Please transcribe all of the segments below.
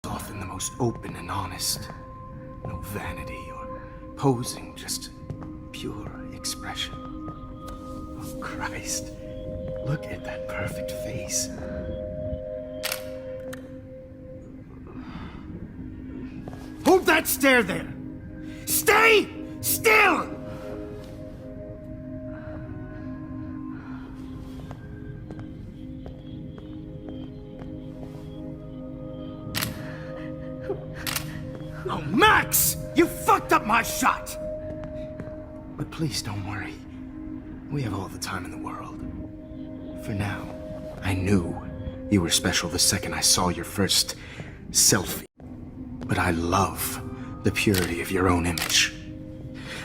Often the most open and honest. No vanity or posing, just pure expression. Oh, Christ. Look at that perfect face. Hold that stare there! Stay still! Oh, Max! You fucked up my shot! But please don't worry. We have all the time in the world. For now, I knew you were special the second I saw your first selfie. But I love the purity of your own image.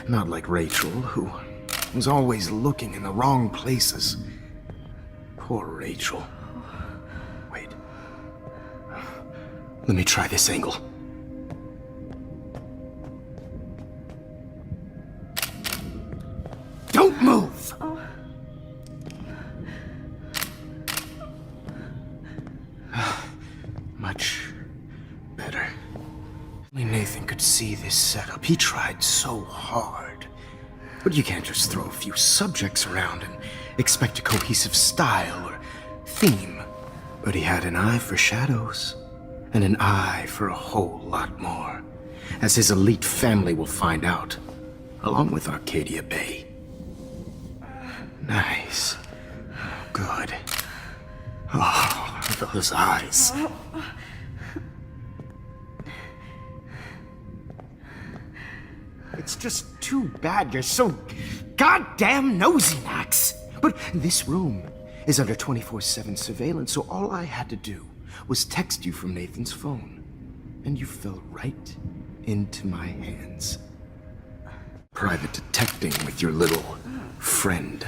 Not like Rachel, who was always looking in the wrong places. Poor Rachel. Wait. Let me try this angle. Don't move! Much better. Only Nathan could see this setup. He tried so hard. But you can't just throw a few subjects around and expect a cohesive style or theme. But he had an eye for shadows, and an eye for a whole lot more, as his elite family will find out, along with Arcadia Bay. Nice. Good. Oh, those eyes. It's just too bad you're so goddamn nosy, Max. But this room is under 24/7 surveillance, so all I had to do was text you from Nathan's phone. And you fell right into my hands. Private detecting with your little friend.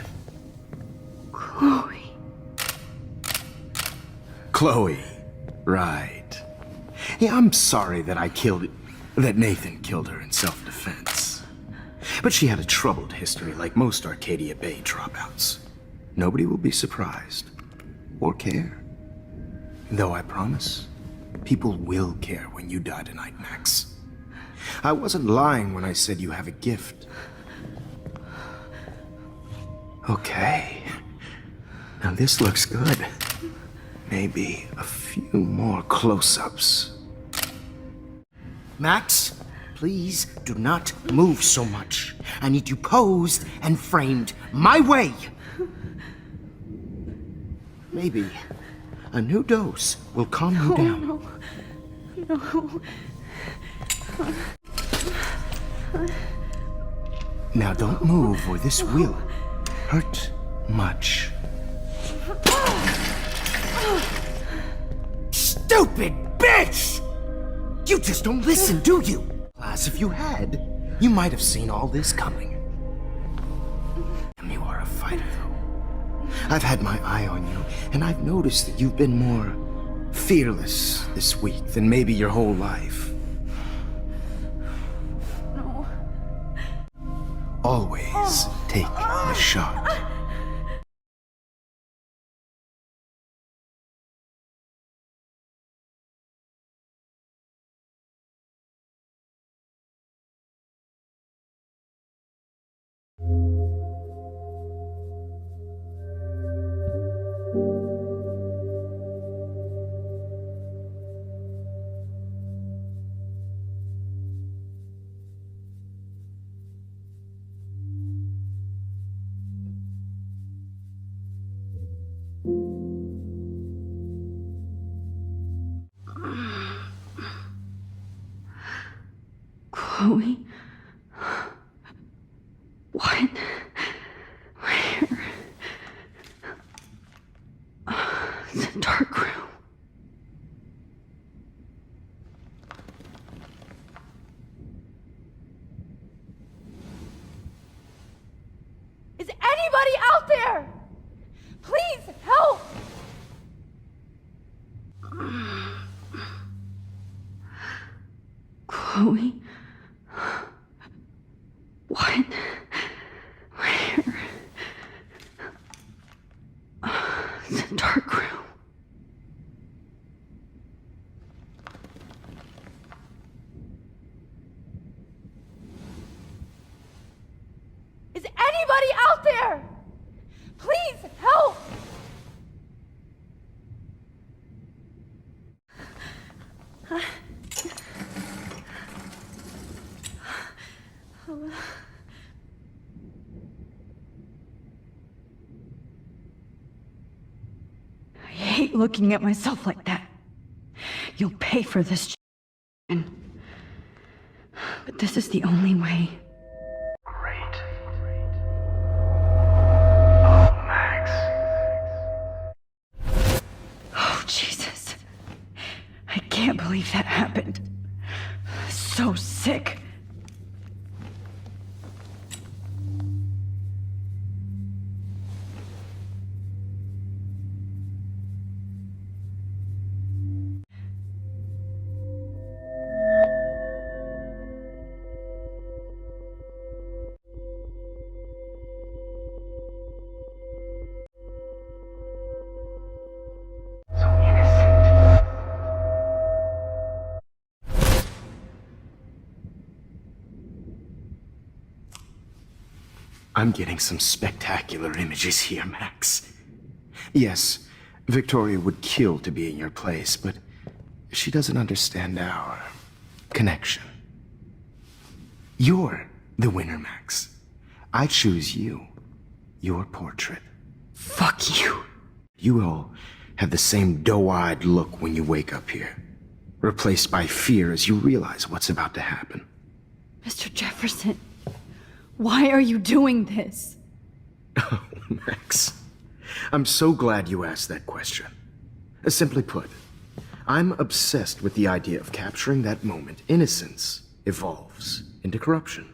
Chloe. Chloe. Right. Yeah, I'm sorry that that Nathan killed her in self-defense. But she had a troubled history like most Arcadia Bay dropouts. Nobody will be surprised. Or care. Though I promise, people will care when you die tonight, Max. I wasn't lying when I said you have a gift. Okay. Now this looks good. Maybe a few more close-ups. Max, please do not move so much. I need you posed and framed my way. Maybe a new dose will calm you down. No. Now don't move or this will hurt much. Stupid bitch! You just don't listen, do you? Class, if you had, you might have seen all this coming. You are a fighter, though. I've had my eye on you, and I've noticed that you've been more fearless this week than maybe your whole life. No. Always take the shot. Chloe? What? Where? It's a dark room. Is anybody out there? Please help! Chloe? What? Where? It's a dark room. Is anybody out there? Please help! I hate looking at myself like that. You'll pay for this, but this is the only way. Great. Oh, Max. Oh, Jesus. I can't believe that happened. So sick. I'm getting some spectacular images here, Max. Yes, Victoria would kill to be in your place, but she doesn't understand our connection. You're the winner, Max. I choose you. Your portrait. Fuck you. You all have the same doe-eyed look when you wake up here, replaced by fear as you realize what's about to happen. Mr. Jefferson, why are you doing this? Oh, Max. I'm so glad you asked that question. Simply put, I'm obsessed with the idea of capturing that moment innocence evolves into corruption.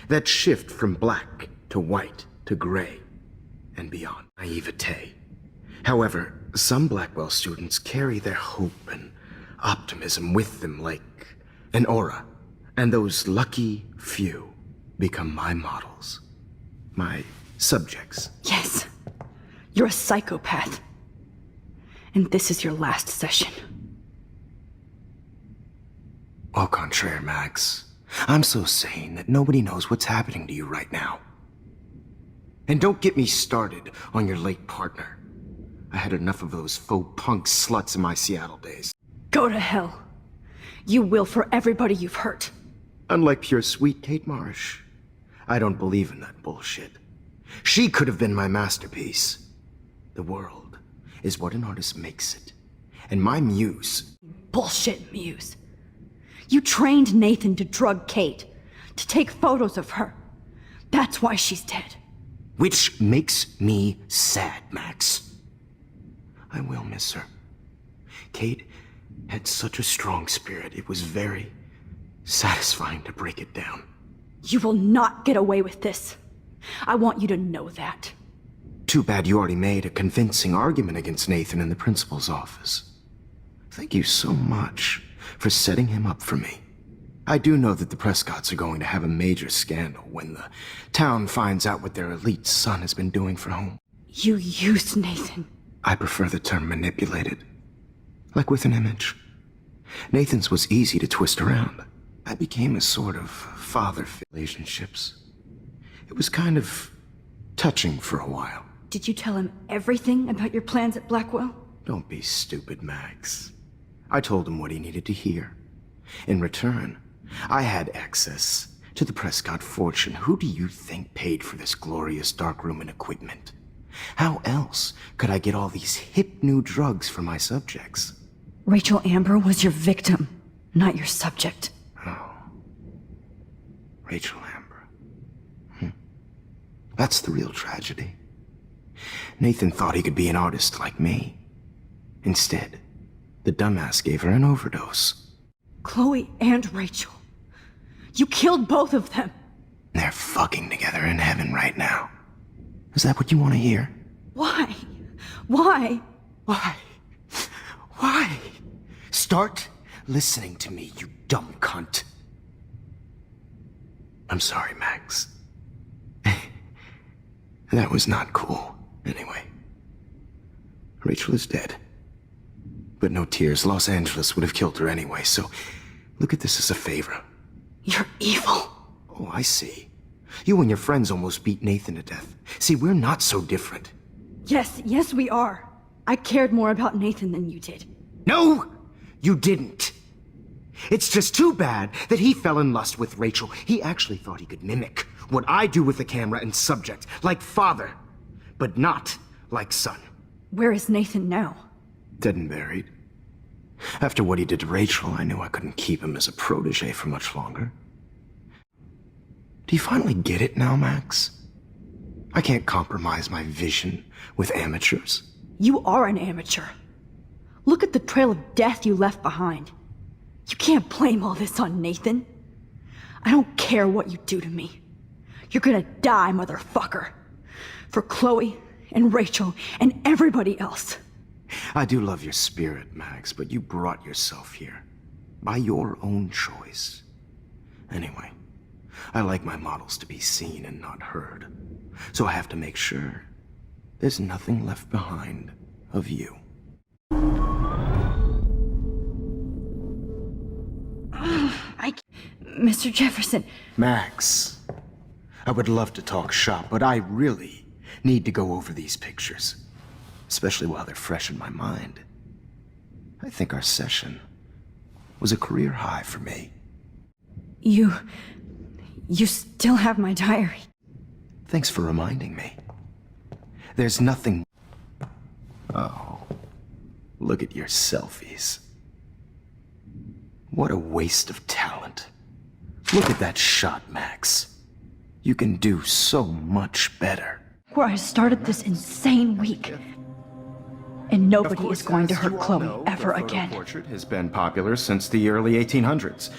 That shift from black to white to gray and beyond. Naivete. However, some Blackwell students carry their hope and optimism with them like an aura, and those lucky few become my models, my subjects. Yes, you're a psychopath. And this is your last session. Au contraire, Max. I'm so sane that nobody knows what's happening to you right now. And don't get me started on your late partner. I had enough of those faux punk sluts in my Seattle days. Go to hell. You will for everybody you've hurt. Unlike pure sweet Kate Marsh, I don't believe in that bullshit. She could have been my masterpiece. The world is what an artist makes it. And my muse... Bullshit, Muse. You trained Nathan to drug Kate, to take photos of her. That's why she's dead. Which makes me sad, Max. I will miss her. Kate had such a strong spirit, it was very satisfying to break it down. You will not get away with this. I want you to know that. Too bad you already made a convincing argument against Nathan in the principal's office. Thank you so much for setting him up for me. I do know that the Prescotts are going to have a major scandal when the town finds out what their elite son has been doing for home. You used Nathan. I prefer the term manipulated. Like with an image. Nathan's was easy to twist around. I became a sort of father figure. Relationships. It was kind of touching for a while. Did you tell him everything about your plans at Blackwell? Don't be stupid, Max. I told him what he needed to hear. In return, I had access to the Prescott fortune. Who do you think paid for this glorious darkroom and equipment? How else could I get all these hip new drugs for my subjects? Rachel Amber was your victim, not your subject. Oh. Rachel Amber. That's the real tragedy. Nathan thought he could be an artist like me. Instead, the dumbass gave her an overdose. Chloe and Rachel. You killed both of them. They're fucking together in heaven right now. Is that what you want to hear? Why? Why? Why? Why? Start listening to me, you dumb cunt. I'm sorry, Max. That was not cool. Anyway, Rachel is dead. But no tears. Los Angeles would have killed her anyway, so look at this as a favor. You're evil. Oh, I see. You and your friends almost beat Nathan to death. See, we're not so different. Yes, we are. I cared more about Nathan than you did. No, you didn't. It's just too bad that he fell in lust with Rachel. He actually thought he could mimic what I do with the camera and subject, like father, but not like son. Where is Nathan now? Dead and buried. After what he did to Rachel, I knew I couldn't keep him as a protege for much longer. Do you finally get it now, Max? I can't compromise my vision with amateurs. You are an amateur. Look at the trail of death you left behind. You can't blame all this on Nathan. I don't care what you do to me. You're gonna die, motherfucker. For Chloe and Rachel and everybody else. I do love your spirit, Max, but you brought yourself here. By your own choice. Anyway, I like my models to be seen and not heard. So I have to make sure there's nothing left behind of you. Mr. Jefferson. Max, I would love to talk shop, but I really need to go over these pictures. Especially while they're fresh in my mind. I think our session was a career high for me. You still have my diary. Thanks for reminding me. There's nothing... Oh, look at your selfies. What a waste of talent. Look at that shot, Max. You can do so much better. Where I started this insane week. And nobody is going to hurt Chloe ever again. Portrait has been popular since the early 1800s.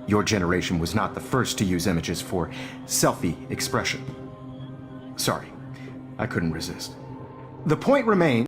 Your generation was not the first to use images for selfie expression. Sorry, I couldn't resist. The point remains.